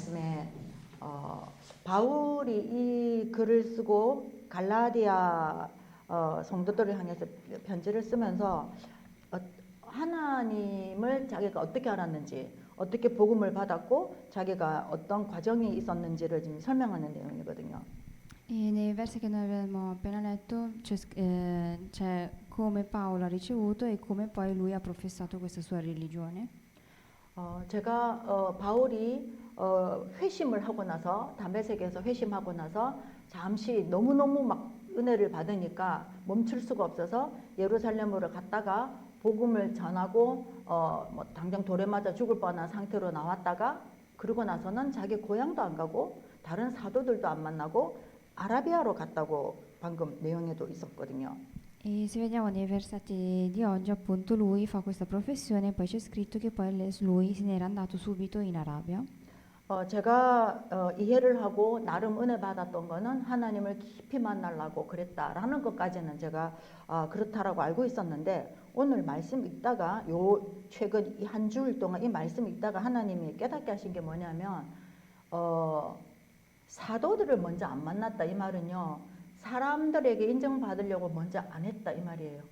말씀에 바울이 이 글을 쓰고 갈라디아 성도들을 향해서 편지를 쓰면서 하나님을 자기가 어떻게 알았는지, 어떻게 복음을 받았고 자기가 어떤 과정이 있었는지를 지금 설명하는 내용이거든요. E nei versi che noi abbiamo appena letto c'è come Paolo ha ricevuto e come poi lui ha professato questa sua religione. 제가 바울이 회심을 하고 나서 담메색에서 회심하고 나서 잠시 너무너무 막 은혜를 받으니까 멈출 수가 없어서 예루살렘으로 갔다가 복음을 전하고 뭐 당장 돌에 맞아 죽을 뻔한 상태로 나왔다가 그러고 나서는 자기 고향도 안 가고 다른 사도들도 안 만나고 아라비아로 갔다고 방금 내용에도 있었거든요. E se vediamo nei versetti di oggi, appunto, lui fa questa professione e poi c'è scritto che poi lui se n'era andato subito in Arabia. 제가 이해를 하고 나름 은혜 받았던 거는 하나님을 깊이 만나려고 그랬다라는 것까지는 제가 그렇다라고 알고 있었는데 오늘 말씀 읽다가 요 최근 한 주일 동안 이 말씀 읽다가 하나님이 깨닫게 하신 게 뭐냐면 사도들을 먼저 안 만났다 이 말은요 사람들에게 인정받으려고 먼저 안 했다 이 말이에요.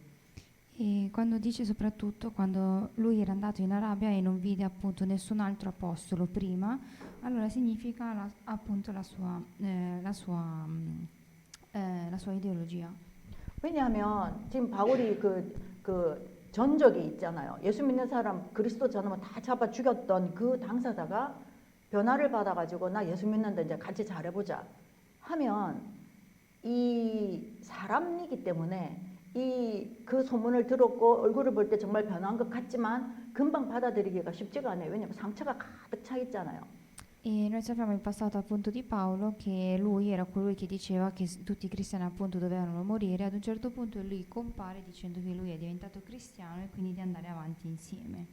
E quando dice soprattutto quando lui era andato in Arabia e non vide appunto nessun altro apostolo prima, allora significa appunto la sua ideologia. 왜냐하면 지금 바울이 그 전적이 있잖아요. 예수 믿는 사람 그리스도 전하면 다 잡아 죽였던 그 당사자가 변화를 받아가지고 나 예수 믿는데 이제 같이 잘해보자 하면 이 사람이기 때문에 그 소문을 들었고 얼굴을 볼 때 정말 변한 것 같지만 금방 받아들이기가 쉽지가 않아요. 왜냐하면 상처가 가득 차 있잖아요. E noi sappiamo in passato appunto di Paolo che lui era colui che diceva che tutti i cristiani appunto dovevano morire. Ad un certo punto lui compare dicendo che lui è diventato cristiano e quindi di andare avanti insieme.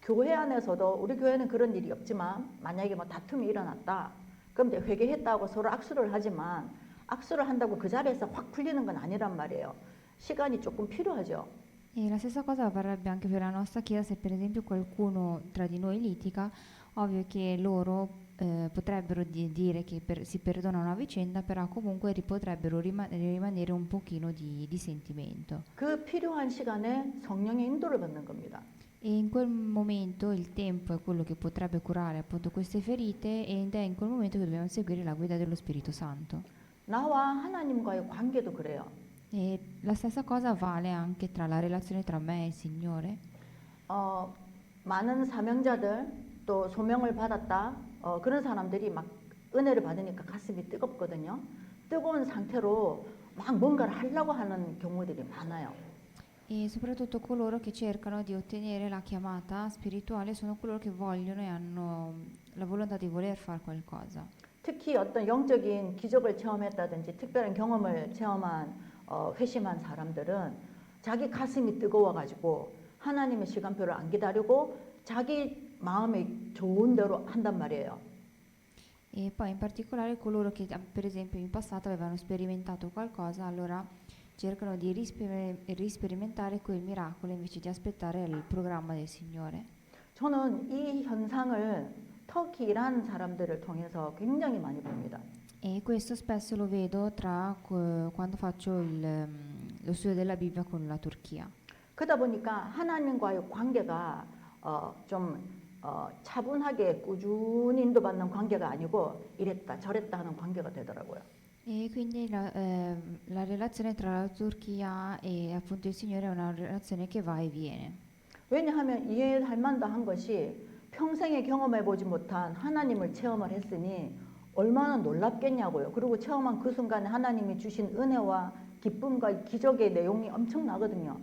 교회 안에서도 우리 교회는 그런 일이 없지만 만약에 뭐 다툼이 일어났다. 그럼 이제 회개했다고 서로 악수를 하지만 악수를 한다고 그 자리에서 확 풀리는 건 아니란 말이에요. 시간이 조금 필요하죠. E la stessa cosa varrebbe anche per la nostra chiesa. Se per esempio qualcuno tra di noi litiga, ovvio che loro potrebbero dire che si perdonano a vicenda, però comunque potrebbero rimanere un pochino di sentimento. 그 필요한 시간에 성령의 인도를 받는 겁니다. E in quel momento il tempo è quello che potrebbe curare appunto queste ferite ed è in quel momento che dobbiamo seguire la guida dello Spirito Santo. 나와 하나님과의 관계도 그래요. E la stessa cosa vale anche tra la relazione tra me e il Signore. 많은 사명자들 또 소명을 받았다 그런 사람들이 막 은혜를 받으니까 가슴이 뜨겁거든요. 뜨거운 상태로 막 뭔가를 하려고 하는 경우들이 많아요. E soprattutto coloro che cercano di ottenere la chiamata spirituale sono coloro che vogliono e hanno la volontà di voler fare qualcosa. 특히 어떤 영적인 기적을 체험했다든지 특별한 경험을 체험한 회심한 사람들은 자기 가슴이 뜨거워가지고 하나님의 시간표를 안 기다리고 자기 마음이 좋은 대로 한단 말이에요. E poi in particolare coloro che per esempio in passato avevano sperimentato qualcosa, allora cercano di risperimentare quel miracolo invece di aspettare il programma del Signore. 저는 이 현상을 터키 이란 사람들을 통해서 굉장히 많이 봅니다. E questo spesso lo vedo quando faccio lo studio della Bibbia con la Turchia. 그러다 보니까 하나님과의 관계가 차분하게 꾸준히 인도받는 관계가 아니고 이랬다 저랬다 하는 관계가 되더라고요. E quindi la relazione tra la Turchia e appunto il Signore è una relazione che va e viene. 왜냐하면 이해할 만한 것이 평생에 경험해보지 못한 하나님을 체험을 했으니 얼마나 놀랍겠냐고요. 그리고 체험한 그 순간에 하나님이 주신 은혜와 기쁨과 기적의 내용이 엄청나거든요.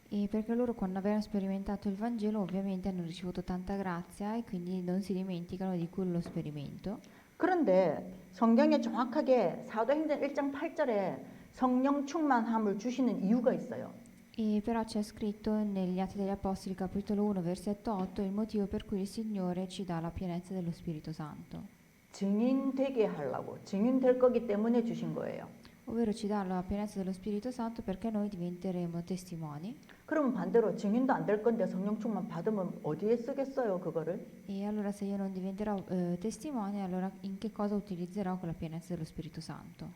E perché loro quando avevano sperimentato il Vangelo ovviamente hanno ricevuto tanta grazia e quindi non si dimenticano di quello sperimento. 그런데 성경에 정확하게 사도행전 1장 8절에 성령 충만함을 주시는 이유가 있어요. E però c'è scritto negli Atti degli Apostoli capitolo 1 versetto 8 il motivo per cui il Signore ci dà la pienezza dello Spirito Santo. 증인 되게 하려고 증인 될 거기 때문에 주신 거예요. ovvero ci dà la pienezza dello Spirito Santo perché noi diventeremo testimoni. 그러면 반대로 증인도 안 될 건데 성령 충만 받으면 어디에 쓰겠어요, 그거를? E allora se io non diventerò testimone, allora in che cosa utilizzerò quella pienezza dello Spirito Santo?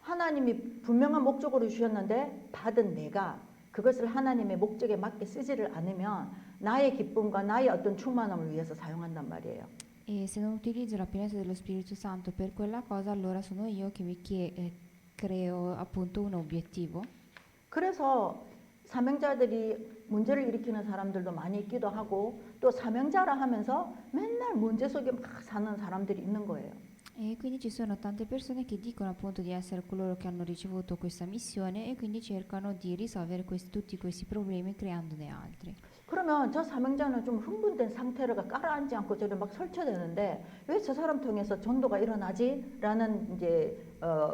하나님이 분명한 목적으로 주셨는데 받은 내가 그것을 하나님의 목적에 맞게 쓰지를 않으면 나의 기쁨과 나의 어떤 충만함을 위해서 사용한단 말이에요. E se non utilizzo la pienezza dello Spirito Santo per quella cosa, allora sono io che creo appunto un obiettivo. 그래서 사명자들이 문제를 일으키는 사람들도 많이 있기도 하고 또 사명자라 하면서 맨날 문제 속에 막 사는 사람들이 있는 거예요. E quindi ci sono tante persone che dicono appunto di essere coloro che hanno ricevuto questa missione e quindi cercano di risolvere tutti questi problemi creandone altri. 그러면 저 사명자는 좀 흥분된 상태로가 깔아앉지 않고 저를 막 설쳐대는데 왜 저 사람 통해서 전도가 일어나지? 라는 이제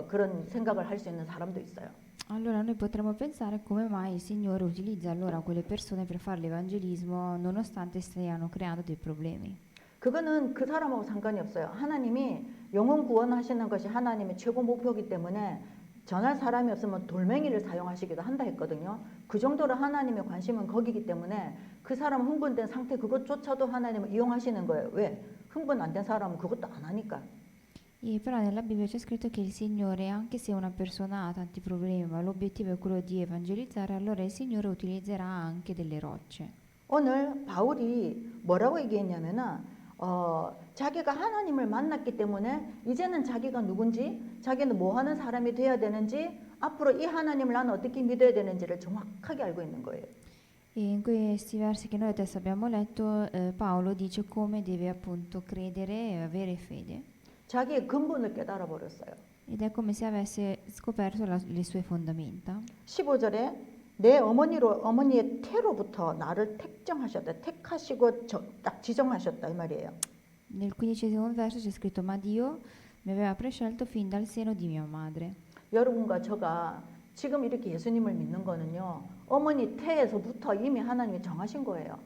그런 생각을 할 수 있는 사람도 있어요. Allora noi potremmo pensare come mai il Signore utilizza allora quelle persone per fare l'evangelismo nonostante stiano creando dei problemi. 그거는 그 사람하고 상관이 없어요. 하나님이 영혼 구원하시는 것이 하나님의 최고 목표이기 때문에 전할 사람이 없으면 돌멩이를 사용하시기도 한다 했거든요. 그 정도로 하나님의 관심은 거기기 때문에 그 사람 흥분된 상태 그것조차도 하나님을 이용하시는 거예요. 왜? 흥분 안 된 사람은 그것도 안 하니까. E però nella Bibbia c'è scritto che il Signore, anche se una persona ha tanti problemi, ma l'obiettivo è quello di evangelizzare, allora il Signore utilizzerà anche delle rocce. 오늘 바울이 뭐라고 얘기했냐면은 자기가 하나님을 만났기 때문에 이제는 자기가 누군지, 자기는 뭐 하는 사람이 돼야 되는지, 앞으로 이 하나님을 나는 어떻게 믿어야 되는지를 정확하게 알고 있는 거예요. E in questi versi che noi adesso abbiamo letto, Paolo dice come deve appunto credere e avere fede. 자기의 근본을 깨달아 버렸어요. Ed è come se avesse scoperto le sue fondamenta. 15절에 내 어머니의 태로부터 나를 택정하셨다. 택하시고 딱 지정하셨다 이 말이에요. Nel 15° verso c'è scritto: Ma Dio mi aveva prescelto fin dal seno di mia madre. 여러분과 저가 지금 이렇게 예수님을 믿는 거는요. 어머니 태에서부터 이미 하나님이 정하신 거예요.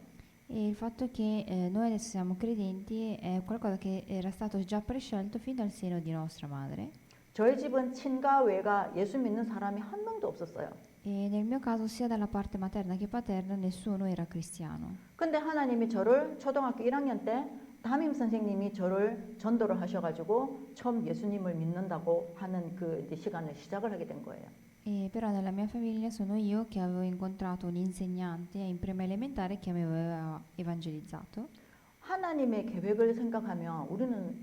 E il fatto che noi adesso siamo credenti è qualcosa che era stato già prescelto fin dal seno di nostra madre. 저희 집은 친가 외가 예수 믿는 사람이 한 명도 없었어요. E nel mio caso, sia dalla parte materna che paterna, nessuno era cristiano. 근데 하나님이 저를 초등학교 1학년 때 담임 선생님이 저를 전도를 하셔가지고 처음 예수님을 믿는다고 하는 그 이제 시간을 시작을 하게 된 거예요. E però nella mia famiglia sono io che avevo incontrato un insegnante in prima elementare che mi aveva evangelizzato. 하나님의 계획을 생각하면 우리는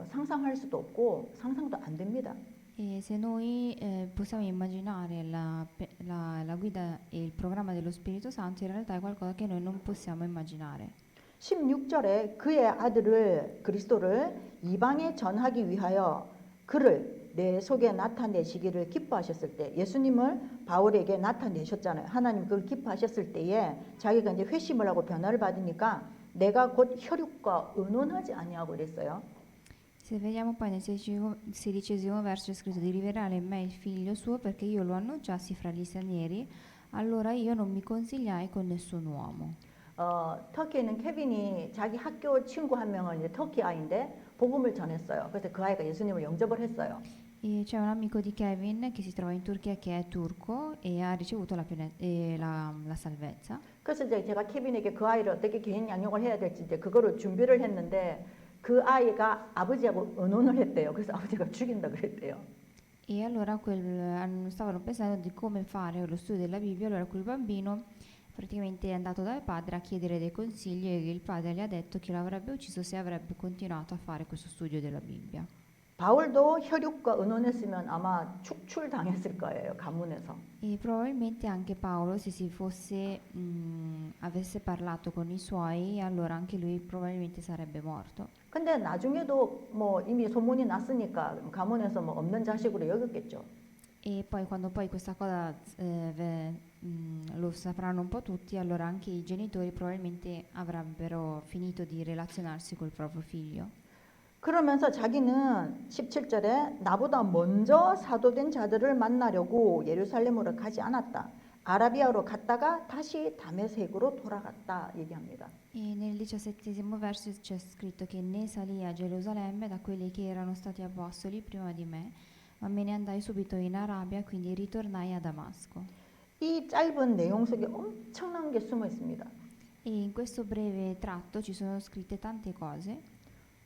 상상할 수도 없고 상상도 안 됩니다. E se noi possiamo immaginare la guida e il programma dello Spirito Santo, in realtà è qualcosa che noi non possiamo immaginare. 16절에 그의 아들을 그리스도를 이방에 전하기 위하여 그를 내 속에 나타내시기를 기뻐하셨을 때 예수님을 바울에게 나타내셨잖아요. 하나님 그걸 기뻐하셨을 때에 자기가 이제 회심을 하고 변화를 받으니까 내가 곧 혈육과 의논하지 아니하고 그랬어요. Se vediamo poi nel 16° verso c'è scritto di rivelare in me il figlio suo perché io lo annunciassi fra gli stranieri, allora io non mi consigliai con nessun uomo. 터키에는 케빈이 자기 학교 친구 한 명은 이제 터키 아이인데 복음을 전했어요. 그래서 그 아이가 예수님을 영접을 했어요. E c'è un amico di Kevin che si trova in Turchia che è turco e ha ricevuto la salvezza. 그래서 이제 제가 케빈에게 그 아이를 어떻게 개인 양육을 해야 될지 이제 그거를 준비를 했는데 그 아이가 아버지하고 의논을 했대요. 그래서 아버지가 죽인다 그랬대요. E allora stavano pensando di come fare lo studio della Bibbia, allora quel bambino praticamente è andato dal padre a chiedere dei consigli e il padre gli ha detto che l'avrebbe ucciso se avrebbe continuato a fare questo studio della Bibbia. 바울도 혈육과 의논했으면 아마 축출당했을 거예요. 가문에서. E probabilmente anche Paolo, se si fosse avesse parlato con i suoi, allora anche lui probabilmente sarebbe morto. 근데 나중에도 뭐 이미 소문이 났으니까 가문에서 뭐 없는 자식으로 여겼겠죠. E poi quando poi questa cosa lo sapranno un po' tutti, allora anche i genitori probabilmente avrebbero finito di relazionarsi col proprio figlio. 그러면서 자기는 17절에 나보다 먼저 사도된 자들을 만나려고 예루살렘으로 가지 않았다. 아라비아로 갔다가 다시 다메섹으로 돌아갔다 얘기합니다. E nel 17° verso c'è scritto che ne salì a Gerusalemme da quelli che erano stati apostoli prima di me, ma me ne andai subito in Arabia, quindi ritornai a Damasco. 이 짧은 내용 속에 엄청난 게 숨어 있습니다. E in questo breve tratto ci sono scritte tante cose.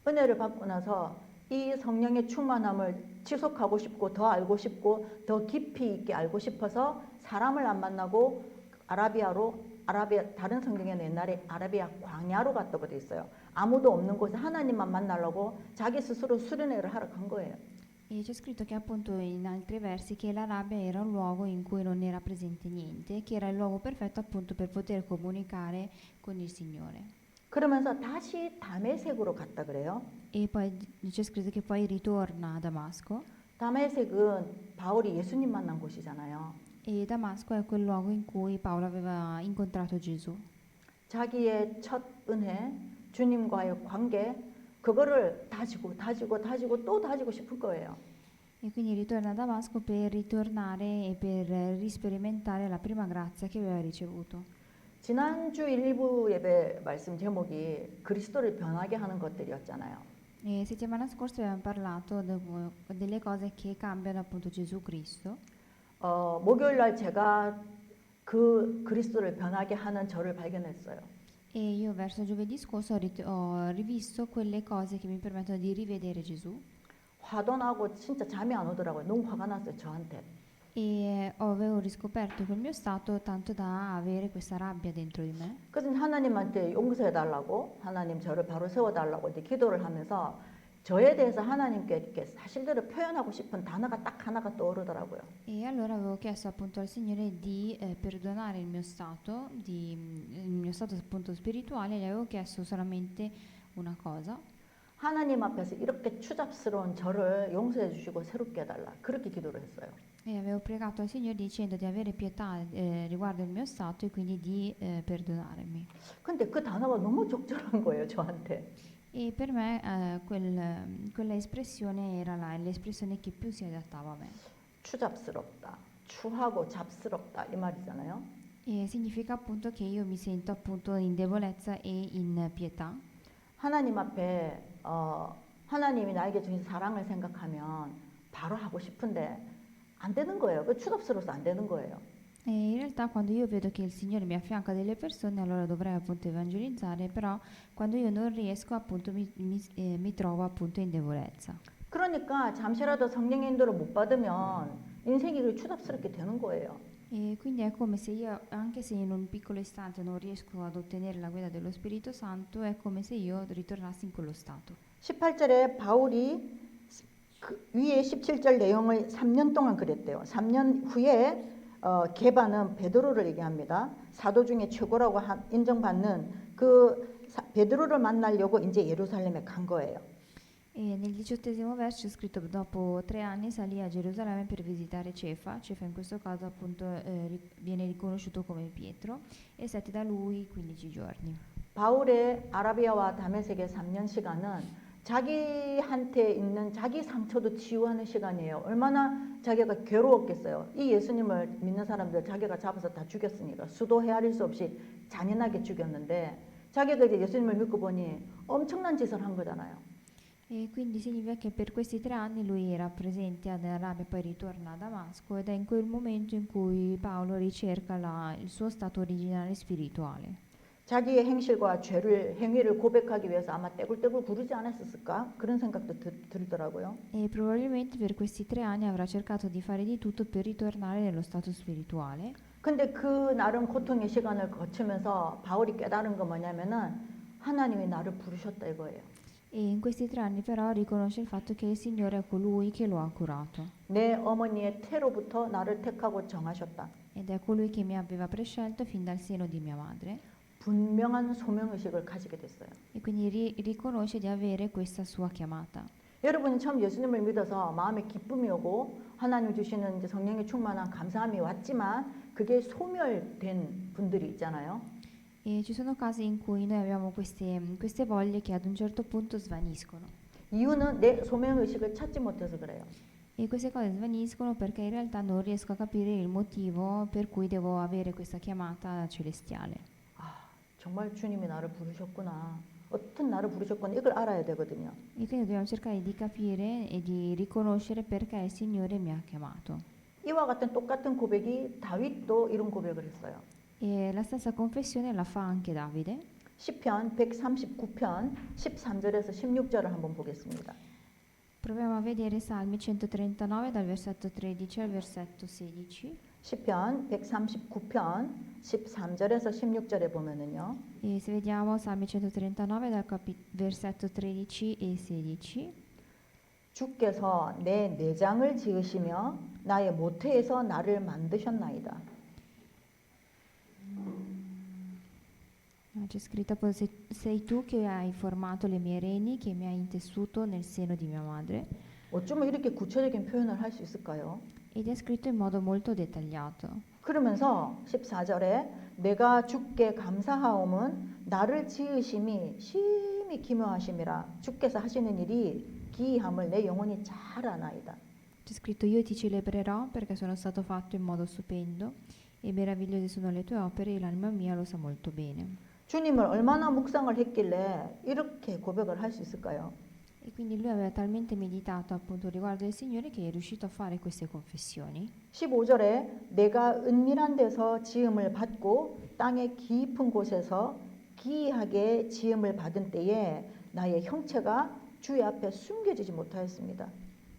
은혜를 받고 나서 이 성령의 충만함을 지속하고 싶고 더 알고 싶고 더 깊이 있게 알고 싶어서 사람을 안 만나고 아라비아 다른 성경에는 옛날에 아라비아 광야로 갔다고 돼 있어요. 아무도 없는 곳에 하나님만 만나려고 자기 스스로 수련회를 하러 간 거예요. E c'è scritto che appunto in altri versi che l'Arabia era un luogo in cui non era presente niente, che era il luogo perfetto appunto per poter comunicare con il Signore. 그러면서 다시 다메섹으로 갔다 그래요. E poi c'è scritto che poi ritorna a Damasco. 다메섹은 바울이 예수님 만난 곳이잖아요. E Damasco è quel luogo in cui Paolo aveva incontrato Gesù. 자기의 첫 은혜, 주님과의 관계, 그거를 다지고 또 다지고 싶을 거예요. E quindi ritorna a Damasco per ritornare e per risperimentare la prima grazia che aveva ricevuto. 지난주 1부 예배 말씀 제목이 그리스도를 변하게 하는 것들이었잖아요. E settimana scorsa abbiamo parlato delle cose che cambiano appunto Gesù Cristo. 목요일 날 제가 그 그리스도를 변하게 하는 저를 발견했어요. E io verso giovedì scorso ho rivisto quelle cose che mi permettono di rivedere Gesù 화도 나고 진짜 잠이 안 오더라고요. 너무 화가 났어요, 저한테. e avevo riscoperto quel mio stato tanto da avere questa rabbia dentro di me. 그래서 하나님한테 용서해 달라고, 하나님 저를 바로 세워 달라고 이제 기도를 하면서 저에 대해서 하나님께 이렇게 사실대로 표현하고 싶은 단어가 딱 하나가 떠오르더라고요. E allora avevo chiesto appunto al Signore di perdonare il mio stato appunto spirituale, e gli avevo chiesto solamente una cosa. 하나님 앞에서 이렇게 추잡스러운 저를 용서해 주시고 새롭게 해달라. 그렇게 기도를 했어요. E avevo pregato al Signore dicendo di avere pietà riguardo il mio stato e quindi di perdonarmi. 근데 그 단어가 너무 적절한 거예요, 저한테. E per me quella espressione era l'espressione che più si adattava a me. 추잡스럽다. 추하고 잡스럽다. 이 말이잖아요. E significa appunto che io mi sento appunto in debolezza e in pietà. 하나님 앞에 하나님이 나에게 주신 사랑을 생각하면 바로 하고 싶은데 안 되는 거예요. 그 추잡스러워서 안 되는 거예요. E in realtà quando io vedo che il Signore mi affianca delle persone, allora dovrei appunto evangelizzare, però quando io non riesco appunto mi trovo appunto in debolezza. 그러니까 잠시라도 성령의 인도를 못 받으면 인생이 그 추잡스럽게 되는 거예요. E quindi è come se io, anche se in un piccolo istante non riesco ad ottenere la guida dello Spirito Santo, è come se io ritornassi in quello stato. 18절에 바울이 그 위에 17절 내용을 3년 동안 그랬대요. 3년 후에 게바는 베드로를 얘기합니다. 사도 중에 최고라고 인정받는 그 베드로를 만나려고 이제 예루살렘에 간 거예요. E nel 18° verso è scritto: dopo 3 anni salì a Gerusalemme per visitare Cefa. Cefa in questo caso appunto viene riconosciuto come Pietro, e stette da lui 15 giorni. 바울의 아라비아와 다메섹의 3년 시간은 자기한테 있는 자기 상처도 치유하는 시간이에요. 얼마나 자기가 괴로웠겠어요. 이 예수님을 믿는 사람들 자기가 잡아서 다 죽였으니까 수도 헤아릴 수 없이 잔인하게 죽였는데 자기가 이제 예수님을 믿고 보니 엄청난 짓을 한 거잖아요. E quindi significa che per questi 3 anni lui era presente ad Arabia, poi ritorna a Damasco, ed è in quel momento in cui Paolo ricerca il suo stato originale spirituale. 자기의 행실과 행위를 고백하기 위해서 아마 떼굴떼굴 구르지 않았을까? 그런 생각도 들더라고요. E probabilmente per questi 3 anni avrà cercato di fare di tutto per ritornare nello stato spirituale. 근데 그 나름 고통의 시간을 거치면서 바울이 깨달은 건 뭐냐면은 하나님이 나를 부르셨다 이거예요. E in questi 3 anni però riconosce il fatto che il Signore è colui che lo ha curato. 내 어머니의 태로부터 나를 택하고 정하셨다. Ed è colui che mi aveva prescelto fin dal seno di mia madre. 분명한 소명의식을 가지게 됐어요. E quindi riconosce di avere questa sua chiamata. 여러분이 처음 예수님을 믿어서 마음에 기쁨이 오고 하나님 주시는 이제 성령의 충만한 감사함이 왔지만 그게 소멸된 분들이 있잖아요. E ci sono casi in cui noi abbiamo queste voglie che ad un certo punto svaniscono. 이유는 내 소명의식을 찾지 못해서 그래요. E queste cose svaniscono perché in realtà non riesco a capire il motivo per cui devo avere questa chiamata celestiale. 아, 정말 주님이 나를 부르셨구나. 어떤 나를 부르셨건 이걸 알아야 되거든요. E quindi dobbiamo cercare di capire e di riconoscere perché il Signore mi ha chiamato. 이와 같은 똑같은 고백이 다윗도 이런 고백을 했어요. E la stessa confessione la fa anche Davide. 시편 139편 13절에서 16절을 한번 보겠습니다. Proviamo a vedere Salmi 139 dal versetto 13 al versetto 16. 시편 139편 13절에서 16절에 보면은요. E se vediamo Salmi 139 dal versetto 13 e 16. 주께서 내 내장을 지으시며 나의 모태에서 나를 만드셨나이다. C'è scritto appunto, sei tu che hai formato le mie reni, che mi hai intessuto nel seno di mia madre. 어쩌면 이렇게 구체적인 표현을 할 수 있을까요? Ed è scritto in modo molto dettagliato. 그러면서 14절에 내가 주께 감사하옴은 나를 지으심이 심히 기묘하심이라 주께서 하시는 일이 기이함을 내 영혼이 잘 아나이다. C'è scritto io ti celebrerò perché sono stato fatto in modo stupendo e meravigliose sono le tue opere e l'anima mia lo sa molto bene. 주님을 얼마나 묵상을 했길래 이렇게 고백을 할 수 있을까요? E quindi lui aveva talmente meditato appunto riguardo il Signore che è riuscito a fare queste confessioni. 15절에 내가 은밀한 데서 지음을 받고 땅의 깊은 곳에서 기이하게 지음을 받은 때에 나의 형체가 주의 앞에 숨겨지지 못하였습니다.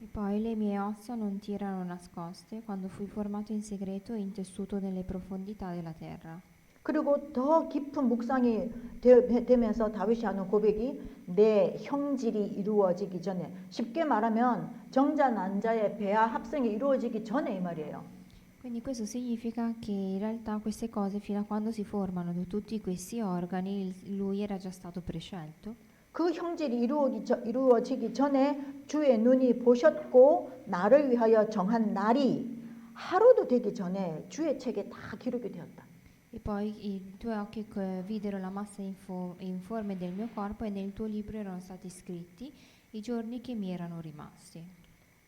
E poi le mie ossa non ti erano nascoste quando fui formato in segreto e intessuto nelle profondità della terra. 그리고 더 깊은 묵상이 되면서 다윗이 하는 고백이 내 형질이 이루어지기 전에, 쉽게 말하면 정자 난자의 배아 합성이 이루어지기 전에 이 말이에요. Quindi questo significa che in realtà queste cose fino a quando si formano tutti questi organi lui era già stato prescelto. 그 형질이 이루어지기 전에 주의 눈이 보셨고 나를 위하여 정한 날이 하루도 되기 전에 주의 책에 다 기록이 되었다. E poi i tuoi occhi videro la massa informe del mio corpo e nel tuo libro erano stati scritti i giorni che mi erano rimasti.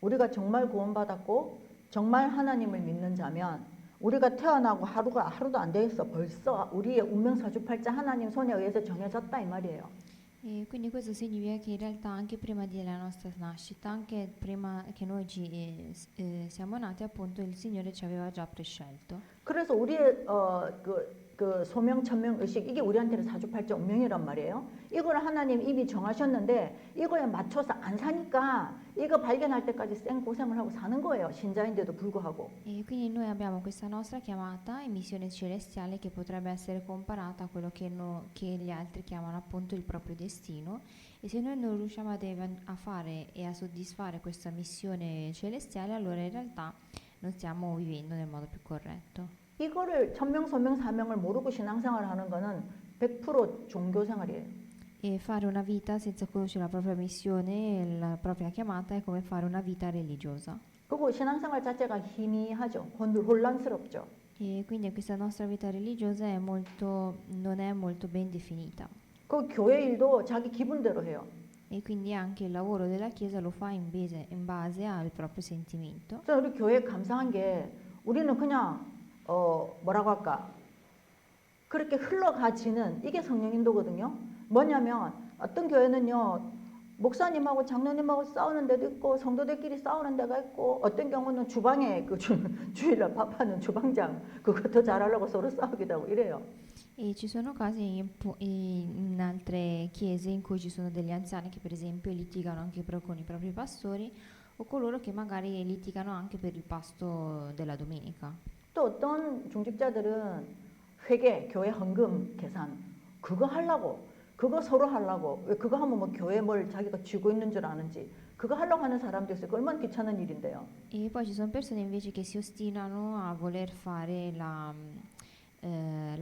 우리가 정말 구원받았고 정말 하나님을 믿는 자면 우리가 태어나고 하루도 안 됐어. 벌써 우리의 운명 사주팔자 하나님 손에 의해서 정해졌다 이 말이에요. E quindi questo significa che in realtà anche prima della nostra nascita, anche prima che noi siamo nati, appunto il Signore ci aveva già prescelto. 그래서 우리의 그 소명 천명 의식 이게 우리한테는 사주팔자 운명이란 말이에요. 이걸 하나님 이미 정하셨는데 이거에 맞춰서 안 사니까 이거 발견할 때까지 생 고생을 하고 사는 거예요. 신자인데도 불구하고. E quindi noi abbiamo questa nostra chiamata e missione celestiale che potrebbe essere comparata a quello che gli altri chiamano appunto il proprio destino, e se noi non riusciamo a fare e a soddisfare questa missione celestiale, allora in realtà non stiamo vivendo nel modo più corretto. 이거를 천명, 소명, 사명을 모르고 신앙생활을 하는 거는 100% 종교생활이에요. E fare una vita senza conoscere la propria missione e la propria chiamata è come fare una vita religiosa. 그리고 신앙생활 자체가 희미하죠. 혼란스럽죠. E quindi questa nostra vita religiosa non è molto ben definita. 그 교회 일도 자기 기분대로 해요. E quindi anche il lavoro della Chiesa lo fa in base al proprio sentimento. 저는 우리 교회 감사한 게 우리는 그냥 뭐라고 할까? 그렇게 흘러가지는 이게 성령 인도거든요. 뭐냐면 어떤 교회는요. 목사님하고 장로님하고 싸우는 데도 있고 성도들끼리 싸우는 데가 있고 어떤 경우는 주방에 그 주일날 밥하는 주방장 그거 더 잘하려고 서로 싸우기도 하고 이래요. E ci sono casi in altre chiese in cui ci sono degli anziani che per esempio litigano anche con i propri pastori, o coloro che magari litigano anche per il pasto della domenica. 또 어떤 중직자들은 회계, 교회 헌금 계산 그거 하려고 그거 서로 하려고 왜 그거 하면 뭐 교회 뭘 자기가 쥐고 있는 줄 아는지 그거 하려고 하는 사람도 있어요. 얼마나 귀찮은 일인데요. E poi ci sono persone invece che si ostinano a voler fare la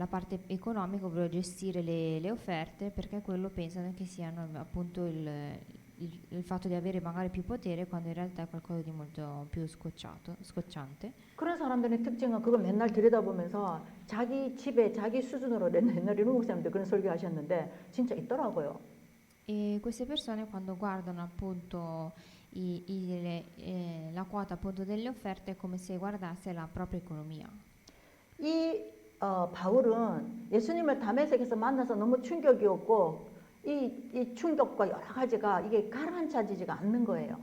parte economica, ovvero gestire le offerte, perché quello pensano che siano appunto il fatto di avere magari più potere, quando in realtà è qualcosa di molto più scocciante. 그런 사람들의 특징은 그걸 맨날 들여다보면서 자기 집에 자기 수준으로 옛날에 한국 사람들 그런 설교하셨는데 진짜 있더라고요. E queste persone quando guardano appunto la quota appunto delle offerte è come se guardasse la propria economia. 이 바울은 예수님을 다메섹에서 만나서 너무 충격이었고 이 충격과 여러 가지가 이게 가라앉혀지지가 않는 거예요.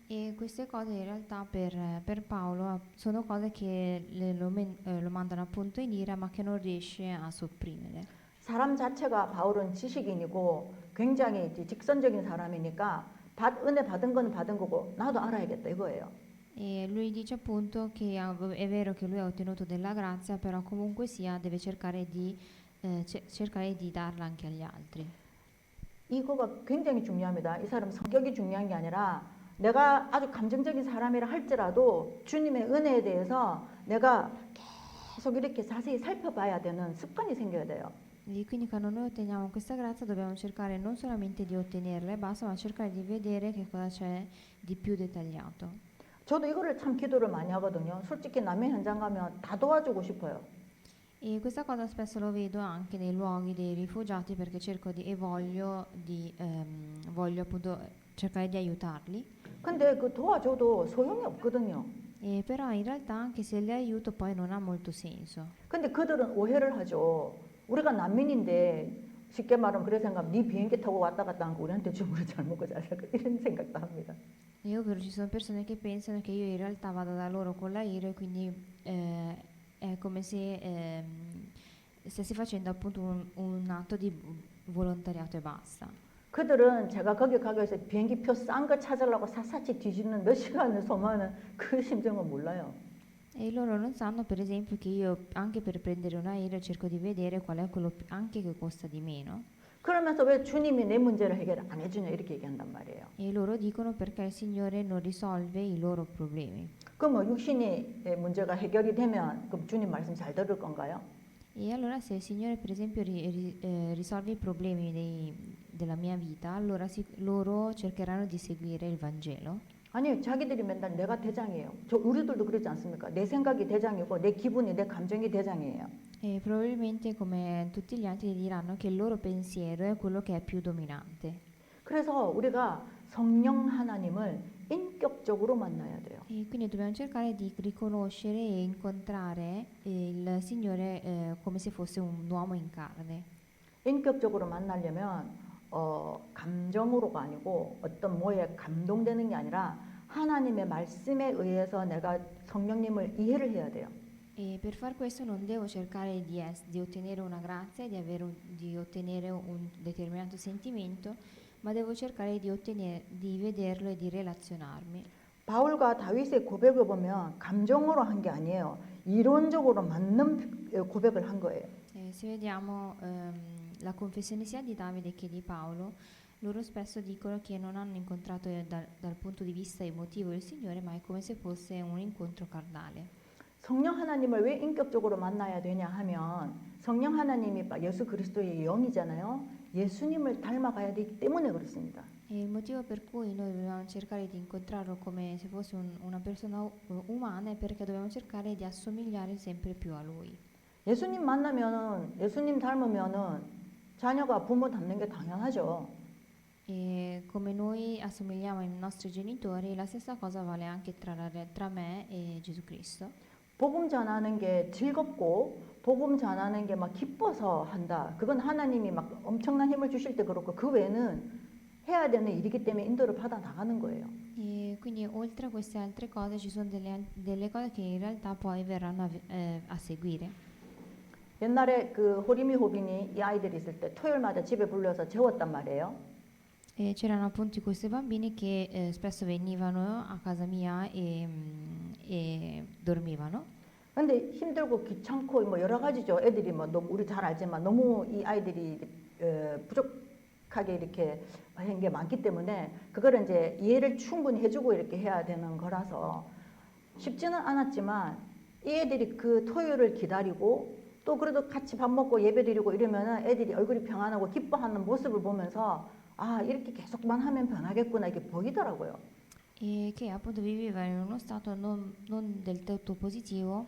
E queste cose in realtà per Paolo sono cose che lo mandano appunto in ira ma che non riesce a sopprimere. 사람 자체가 바울은 지식인이고 굉장히 이제 직선적인 사람이니까 은혜 받은 건 받은 거고 나도 알아야겠다 이거예요. E lui dice appunto che è vero che lui ha ottenuto della grazia, però comunque sia deve cercare di darla anche agli altri. 이거가 굉장히 중요합니다. 이 사람 성격이 중요한 게 아니라 내가 아주 감정적인 사람이라 할지라도 주님의 은혜에 대해서 내가 계속 이렇게 자세히 살펴봐야 되는 습관이 생겨야 돼요. E quindi quando noi otteniamo questa grazia dobbiamo cercare non solamente di ottenerla e basta, ma cercare di vedere che cosa c'è di più dettagliato. 저도 이거를 참 기도를 많이 하거든요. 솔직히 남의 현장 가면 다 도와주고 싶어요. E questa cosa spesso lo vedo anche nei luoghi dei rifugiati perché voglio appunto cercare di aiutarli. 근데 그 도와줘도 소용이 없거든요. E però in realtà anche se li aiuto poi non ha molto senso. 근데 그들은 오해를 하죠. 우리가 난민인데 쉽게 말하면 그래 생각, 네 비행기 타고 왔다 갔다 한 거 우리한테 주문을 잘 먹고 잘 살까 이런 생각도 합니다. E ovvero ci sono persone che pensano che io in realtà vado da loro con l'aereo e quindi è come se stessi facendo appunto un atto di volontariato e basta. 그들은 제가 거기 가기 위해서 비행기표 싼 거 찾으려고 샅샅이 뒤지는 몇 시간을 소모하는 그 심정은 몰라요. E loro non sanno per esempio che io anche per prendere un aereo cerco di vedere qual è quello anche che costa di meno. 그러면서 왜 주님이 내 문제를 해결 안 해주냐 이렇게 얘기한단 말이에요. E loro dicono perché il Signore non risolve i loro problemi. 그럼 뭐 육신이 문제가 해결이 되면 그럼 주님 말씀 잘 들을 건가요? E allora se il Signore per esempio risolve i problemi della mia vita, allora loro cercheranno di seguire il Vangelo. 아니 자기들이 맨날 내가 대장이에요. 우리들도 그러지 않습니까? 내 생각이 대장이고 내 기분이 내 감정이 대장이에요. E probabilmente come tutti gli altri diranno che il loro pensiero è quello che è più dominante. 그래서 우리가 성령 하나님을 인격적으로 만나야 돼요. E quindi dobbiamo cercare di riconoscere e incontrare il Signore come se fosse un uomo in carne. 인격적으로 만나려면 감정으로가 아니고 어떤 뭐에 감동되는 게 아니라 하나님의 말씀에 의해서 내가 성령님을 이해를 해야 돼요. E per far questo non devo cercare di ottenere una grazia, di ottenere un determinato sentimento, ma devo cercare di vederlo e di relazionarmi. 바울과 다윗의 고백을 보면 감정으로 한 게 아니에요. 이론적으로 맞는 고백을 한 거예요. Se vediamo la confessione sia di Davide che di Paolo, loro spesso dicono che non hanno incontrato dal punto di vista emotivo il Signore, ma è come se fosse un incontro carnale. 성령 하나님을 왜 인격적으로 만나야 되냐 하면 성령 하나님이 예수 그리스도의 영이잖아요. 예수님을 닮아가야 되기 때문에 그렇습니다. E il motivo per cui noi dobbiamo cercare di incontrarlo come se fosse una persona umana è perché dobbiamo cercare di assomigliare sempre più a Lui. 예수님 만나면은 예수님 닮으면은 자녀가 부모 닮는 게 당연하죠. E come noi assomigliamo ai nostri genitori, la stessa cosa vale anche tra me e Gesù Cristo. 복음 전하는 게 즐겁고 복음 전하는 게 막 기뻐서 한다. 그건 하나님이 막 엄청난 힘을 주실 때 그렇고 그 외에는 해야 되는 일이기 때문에 인도를 받아 나가는 거예요. E quindi oltre a queste altre cose ci sono delle cose che in realtà poi verranno a seguire. 옛날에 그 호리미 호빈이 이 아이들이 있을 때 토요일마다 집에 불러서 재웠단 말이에요. E c'erano appunto questi bambini che spesso venivano a casa mia e dormivano. 근데 힘들고 귀찮고 뭐 여러 가지죠. 애들이 뭐 너무 우리 잘 알지만 너무 이 아이들이 부족하게 이렇게 한 게 많기 때문에 그거를 이제 이해를 충분히 해주고 이렇게 해야 되는 거라서 쉽지는 않았지만 이 애들이 그 토요일을 기다리고 또 그래도 같이 밥 먹고 예배 드리고 이러면은 애들이 얼굴이 평안하고 기뻐하는 모습을 보면서 아 이렇게 계속만 하면 변하겠구나 이게 보이더라고요. E che appunto viveva in uno stato non del tutto positivo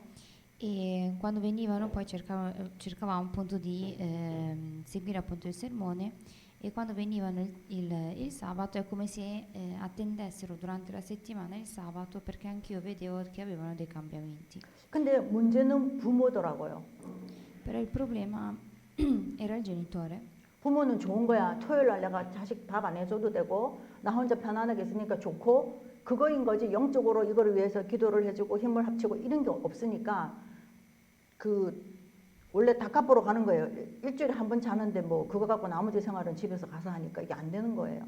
e quando venivano poi cercavamo appunto di seguire appunto il sermone e quando venivano il sabato è come se attendessero durante la settimana il sabato perché anch'io vedevo che avevano dei cambiamenti. 근데 문제는 부모더라고요. Però il problema era il genitore. 부모는 좋은 거야. 토요일 날 내가 자식 밥 안 해줘도 되고 나 혼자 편안하게 있으니까 좋고 그거인 거지. 영적으로 이거를 위해서 기도를 해주고 힘을 합치고 이런 게 없으니까 그 원래 닭값 보러 가는 거예요. 일주일에 한 번 자는데 뭐 그거 갖고 나머지 생활은 집에서 가서 하니까 이게 안 되는 거예요.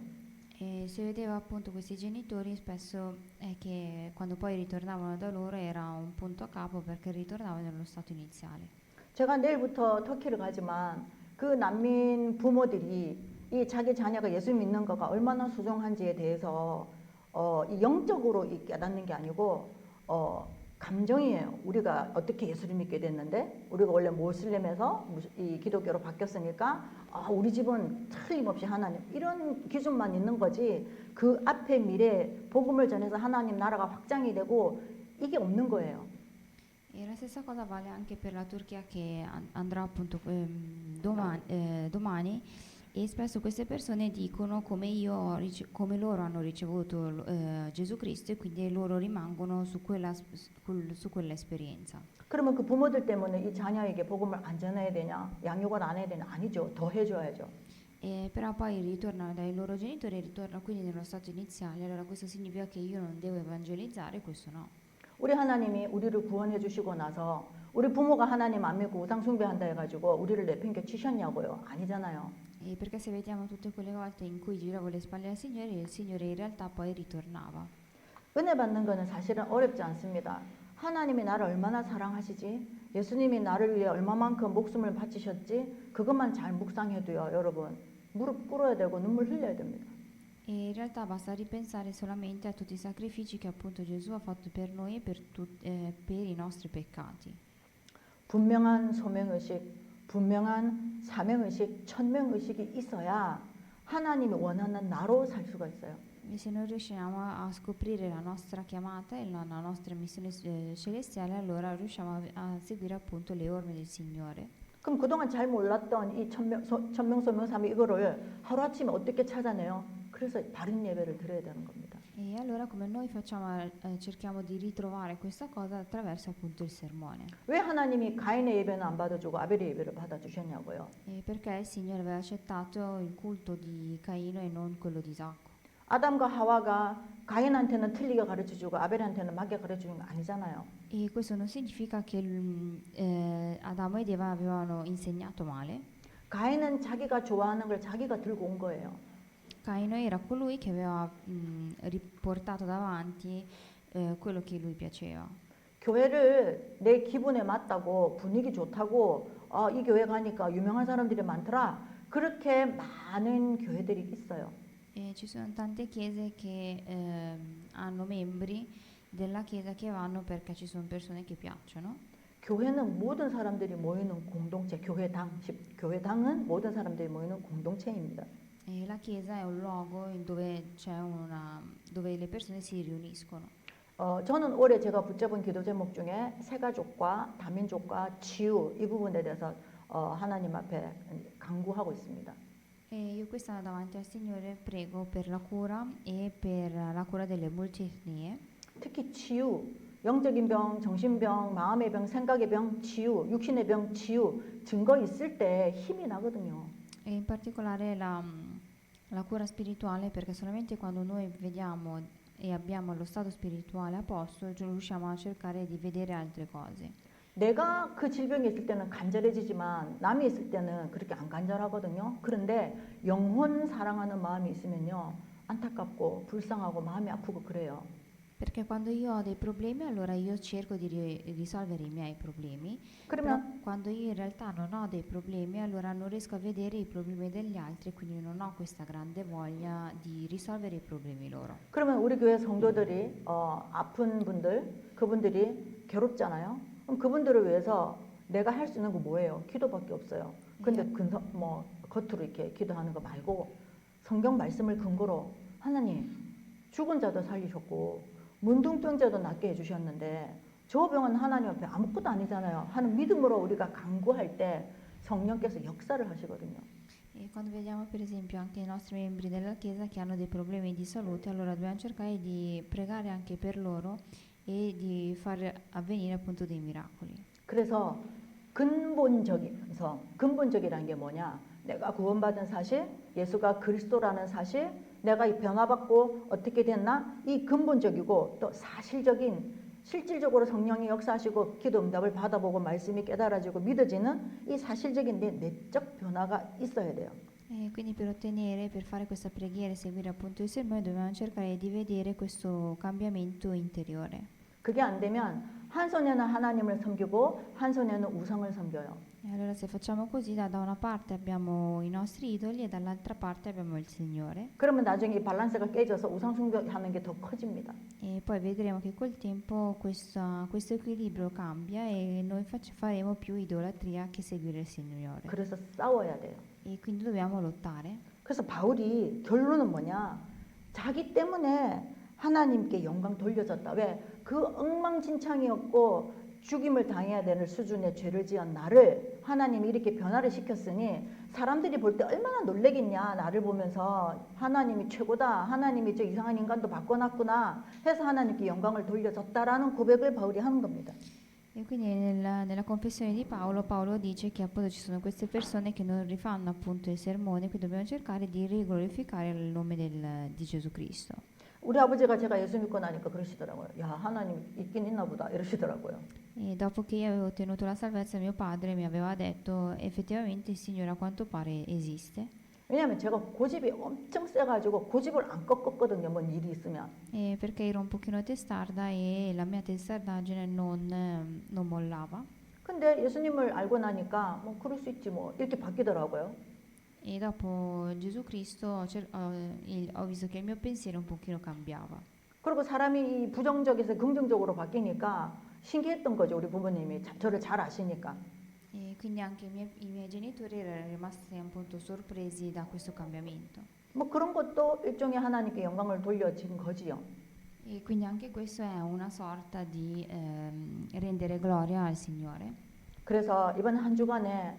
E si vedeva appunto questi genitori spesso che quando poi ritornavano da loro era un punto a capo perché ritornavano nello stato iniziale. 제가 내일부터 터키를 가지만 그 난민 부모들이 이 자기 자녀가 예수 믿는 거가 얼마나 소중한지에 대해서 이 영적으로 이 깨닫는 게 아니고 감정이에요. 우리가 어떻게 예수를 믿게 됐는데 우리가 원래 모슬림에서 이 기독교로 바뀌었으니까 우리 집은 틀림없이 하나님 이런 기준만 있는 거지 그 앞에 미래 복음을 전해서 하나님 나라가 확장이 되고 이게 없는 거예요. E la stessa cosa vale anche per la Turchia che andrà appunto domani e spesso queste persone dicono come loro hanno ricevuto Gesù Cristo e quindi loro rimangono su quell'esperienza. 그러면 그 부모들 때문에 이 자녀에게 복음을 안 전해야 되냐? 양육을 안 해야 되냐? 아니죠. 더 해줘야죠. Però poi ritornano dai loro genitori e ritornano quindi nello stato iniziale, allora questo significa che io non devo evangelizzare, questo no. 우리 하나님이 우리를 구원해 주시고 나서 우리 부모가 하나님 안 믿고 우상 숭배한다 해가지고 우리를 내팽겨 치셨냐고요? 아니잖아요. E perché se vediamo tutte quelle volte in cui giravo le spalle al Signore, il Signore in realtà poi ritornava. 은혜 받는 거는 사실은 어렵지 않습니다. 하나님이 나를 얼마나 사랑하시지? 예수님이 나를 위해 얼마만큼 목숨을 바치셨지? 그것만 잘 묵상해도요, 여러분. 무릎 꿇어야 되고 눈물 흘려야 됩니다. E in realtà basta ripensare solamente a tutti i sacrifici che appunto Gesù ha fatto per noi e per i nostri peccati. 분명한 소명의식, 분명한 사명의식, 천명의식이 있어야 하나님이 원하는 나로 살 수가 있어요. E se noi riusciamo a scoprire la nostra chiamata e la nostra missione celestiale, allora riusciamo a seguire appunto le orme del Signore. 그럼 그동안 잘 몰랐던 이 천명소명삼위 이거를 하루아침에 어떻게 찾아내요? 그래서 바른 예배를 드려야 되는 겁니다. E allora come noi facciamo, cerchiamo di ritrovare questa cosa attraverso appunto il sermone. 왜 하나님이 가인의 예배는 안 받아주고 아벨의 예배를 받아주셨냐고요? E perché il Signore aveva accettato il culto di Caino e non quello di Isacco. 아담과 하와가 가인한테는 틀리게 가르쳐주고 아벨한테는 맞게 가르쳐주는 거 아니잖아요. E questo non significa che Adamo ed Eva avevano insegnato male. 가인은 자기가 좋아하는 걸 자기가 들고 온 거예요. Caino era colui che aveva riportato davanti quello che lui piaceva. 교회를 내 기분에 맞다고 분위기 좋다고 이 교회 가니까 유명한 사람들이 많더라. 그렇게 많은 교회들이 있어요. E ci sono tante chiese che hanno membri della chiesa che vanno perché ci sono persone che piacciono. 교회는 모든 사람들이 모이는 공동체, 교회당은 모든 사람들이 모이는 공동체입니다. E la chiesa è un luogo dove le persone si riuniscono. 저는 올해 제가 붙잡은 기도 제목 중에 새가족과 다민족과 치유 이 부분에 대해서 하나님 앞에 간구하고 있습니다. E io quest'anno davanti al Signore prego per la cura e per la cura delle multietnie. 특히 치유, 영적인 병, 정신병, 마음의 병, 생각의 병, 치유, 육신의 병, 치유 증거 있을 때 힘이 나거든요. E in particolare la cura spirituale perché solamente quando noi vediamo e abbiamo lo stato spirituale a posto riusciamo a cercare di vedere altre cose. 내가 그 질병이 있을 때는 간절해지지만 남이 있을 때는 그렇게 안 간절하거든요. 그런데 영혼 사랑하는 마음이 있으면요. 안타깝고 불쌍하고 마음이 아프고 그래요. Perché quando io ho dei problemi allora io cerco di risolvere i miei problemi, però 그러면 quando io in realtà non ho dei problemi allora non riesco a vedere i problemi degli altri, quindi non ho questa grande voglia di risolvere i problemi loro. 그러면 우리 교회 성도들이 아픈 분들 그분들이 괴롭잖아요. 그럼 그분들을 위해서 내가 할 수 있는 거 뭐예요? 기도밖에 없어요. 근데 겉으로 이렇게 기도하는 거 말고 성경 말씀을 근거로 하나님 죽은 자도 살리셨고 문둥병자도 낫게 해주셨는데 저 병은 하나님 앞에 아무것도 아니잖아요 하는 믿음으로 우리가 간구할 때 성령께서 역사를 하시거든요. E quando vediamo per esempio anche i nostri membri della Chiesa che hanno dei problemi di salute, allora dobbiamo cercare di pregare anche per loro e di far avvenire appunto dei miracoli. 그래서 근본적이라는 게 뭐냐? 내가 구원받은 사실, 예수가 그리스도라는 사실, 내가 이 변화받고 어떻게 됐나? 이 근본적이고 또 사실적인 실질적으로 성령이 역사하시고 기도 응답을 받아보고 말씀이 깨달아지고 믿어지는 이 사실적인 내 내적 변화가 있어야 돼요. E quindi per fare questa preghiera e seguire appunto il sermone dobbiamo cercare di vedere questo cambiamento interiore. 그게 안 되면 한 손에는 하나님을 섬기고 한 손에는 우상을 섬겨요. E allora se facciamo così, da una parte abbiamo i nostri idoli e dall'altra parte abbiamo il Signore. 그러면 나중에 이 밸런스가 깨져서 우상 숭배하는 게 더 커집니다. E poi vedremo che col tempo questo equilibrio cambia e noi faremo più idolatria che seguire il Signore. 그래서 싸워야 돼요. E quindi dobbiamo lottare. 그래서 바울이 결론은 뭐냐? 자기 때문에 하나님께 영광 돌려줬다. 왜? 그 엉망진창이었고 죽임을 당해야 되는 수준의 죄를 지은 나를 하나님이 이렇게 변화를 시켰으니 사람들이 볼 때 얼마나 놀래겠냐. 나를 보면서 하나님이 최고다. 하나님이 저 이상한 인간도 바꿔놨구나. 해서 하나님께 영광을 돌려줬다라는 고백을 바울이 하는 겁니다. E quindi nella confessione di Paolo dice che appunto ci sono queste persone che non rifanno appunto il sermone, quindi dobbiamo cercare di riglorificare il nome di Gesù Cristo. 우리 아버지가 제가 예수 믿고 나니까 그러시더라고요. 야, 하나님 있긴 있나 보다. 이러시더라고요. E dopo che io avevo ottenuto la salvezza, mio padre mi aveva detto effettivamente il Signore a quanto pare esiste. 왜냐하면 제가 고집이 엄청 세가지고 고집을 안 꺾었거든요. 뭔 일이 있으면. E perché ero un pochino testarda e la mia testardaggine non mollava. 근데 예수님을 알고 나니까 뭐 그럴 수 있지 뭐 이렇게 바뀌더라고요. E dopo Gesù Cristo ho visto che il mio pensiero un pochino cambiava. 그리고 사람이 이 부정적에서 긍정적으로 바뀌니까 신기했던 거죠. 우리 부모님이 저를 잘 아시니까. E quindi anche i miei genitori erano rimasti appunto sorpresi da questo cambiamento. 뭐 그런 것도 일종의 하나님께 영광을 돌려진 거지요. E quindi anche questo è una sorta di rendere gloria al Signore. 그래서 이번 한 주간에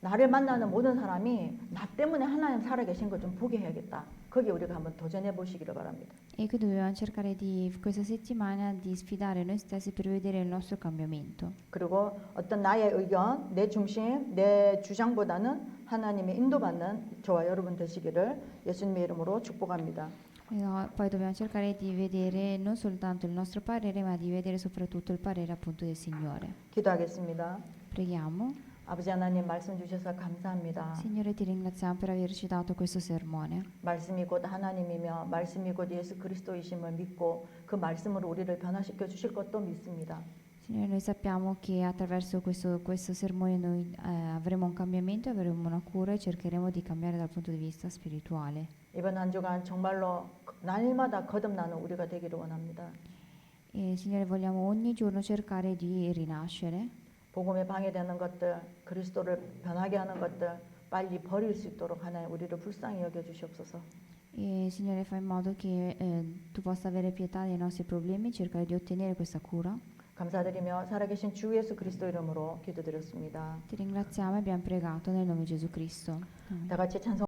나를 만나는 모든 사람이 나 때문에 하나님 살아계신 걸 좀 보게 해야겠다. 거기에 우리가 한번 도전해 보시기를 바랍니다. E qui dobbiamo cercare questa settimana di sfidare noi stessi per vedere il nostro cambiamento. 그리고 어떤 나의 의견, 내 중심, 내 주장보다는 하나님의 인도받는 저와 여러분 되시기를 예수님의 이름으로 축복합니다. Poi dobbiamo cercare di vedere non soltanto il nostro parere, ma di vedere soprattutto il parere appunto del Signore. 기도하겠습니다. Preghiamo. 아버지 하나님 말씀 주셔서 감사합니다. Signore, ti ringraziamo per averci dato questo sermone. 말씀이 곧 하나님이며 말씀이 곧 예수 그리스도이심을 믿고 그 말씀으로 우리를 변화시켜 주실 것도 믿습니다. Signore, noi sappiamo che attraverso questo sermone noi avremo un cambiamento, avremo una cura e cercheremo di cambiare dal punto di vista spirituale. 이번 한 주간 정말로 날마다 거듭나는 우리가 되기를 원합니다. E Signore, vogliamo ogni giorno cercare di rinascere. 복음에 방해되는 것들, 그리스도를 변하게 하는 것들 빨리 버릴 수 있도록 하나님 우리를 불쌍히 여겨 주시옵소서. E Signore, fai in modo che tu possa avere pietà dei nostri problemi e cercare di ottenere questa cura. 감사드리며 살아계신 주 예수 그리스도 이름으로 기도드렸습니다. Ti ringraziamo e abbiamo pregato nel nome di Gesù Cristo. 다 같이 찬송